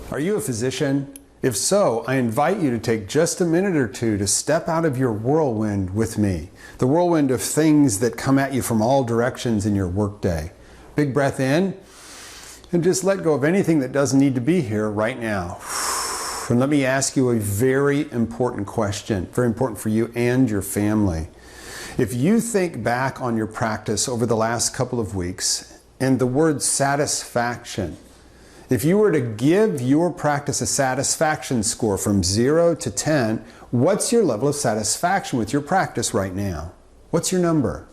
Are you a physician? If so, I invite you to take just a minute or two to step out of your whirlwind with me. The whirlwind of things that come at you from all directions in your workday. Big breath in, and just let go of anything that doesn't need to be here right now. And let me ask you a very important question, very important for you and your family. If you think back on your practice over the last couple of weeks, and the word satisfaction, if you were to give your practice a satisfaction score from 0 to 10, what's your level of satisfaction with your practice right now? What's your number?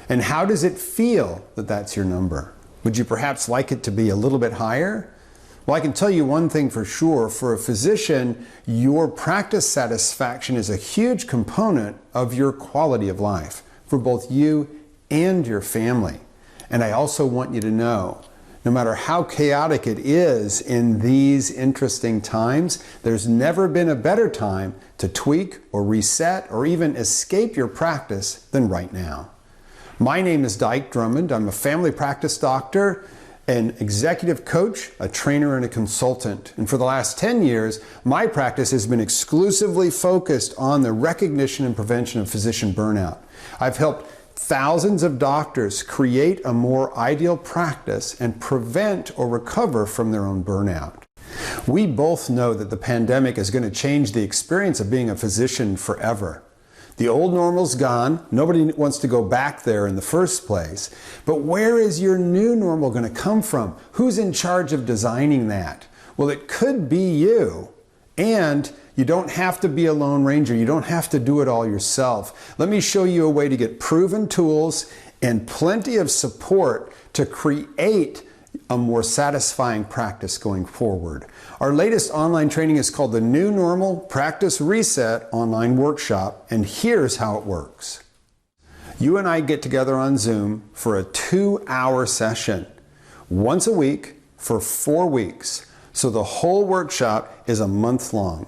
And how does it feel that that's your number? Would you perhaps like it to be a little bit higher? Well, I can tell you one thing for sure. For a physician, your practice satisfaction is a huge component of your quality of life for both you and your family. And I also want you to know, no matter how chaotic it is in these interesting times, there's never been a better time to tweak or reset or even escape your practice than right now. My name is Dike Drummond. I'm a family practice doctor, an executive coach, a trainer, and a consultant. And for the last 10 years, my practice has been exclusively focused on the recognition and prevention of physician burnout. I've helped thousands of doctors create a more ideal practice and prevent or recover from their own burnout. We both know that the pandemic is going to change the experience of being a physician forever. The old normal's gone. Nobody wants to go back there in the first place. But where is your new normal going to come from? Who's in charge of designing that? Well, it could be you. And you don't have to be a Lone Ranger. You don't have to do it all yourself. Let me show you a way to get proven tools and plenty of support to create a more satisfying practice going forward. Our latest online training is called the New Normal Practice Reset Online Workshop, and here's how it works. You and I get together on Zoom for a 2-hour session, once a week for 4 weeks. So the whole workshop is a month long.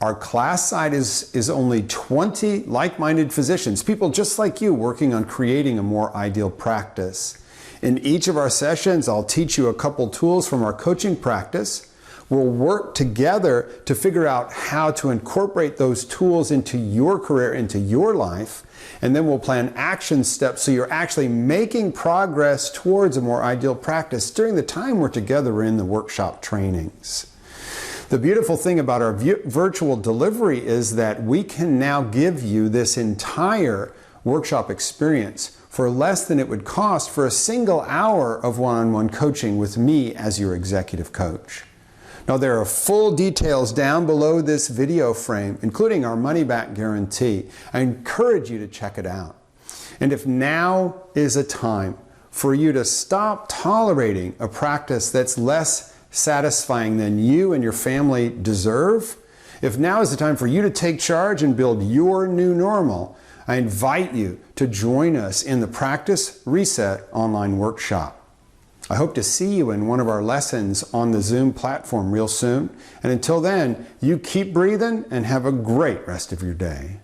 Our class size is only 20 like-minded physicians, people just like you working on creating a more ideal practice. In each of our sessions, I'll teach you a couple tools from our coaching practice. We'll work together to figure out how to incorporate those tools into your career, into your life, and then we'll plan action steps so you're actually making progress towards a more ideal practice during the time we're together in the workshop trainings. The beautiful thing about our virtual delivery is that we can now give you this entire workshop experience for less than it would cost for a single hour of one-on-one coaching with me as your executive coach. Now, there are full details down below this video frame, including our money-back guarantee. I encourage you to check it out. And if now is a time for you to stop tolerating a practice that's less satisfying than you and your family deserve, if now is the time for you to take charge and build your new normal, I invite you to join us in the Practice Reset online workshop. I hope to see you in one of our lessons on the Zoom platform real soon. And until then, you keep breathing and have a great rest of your day.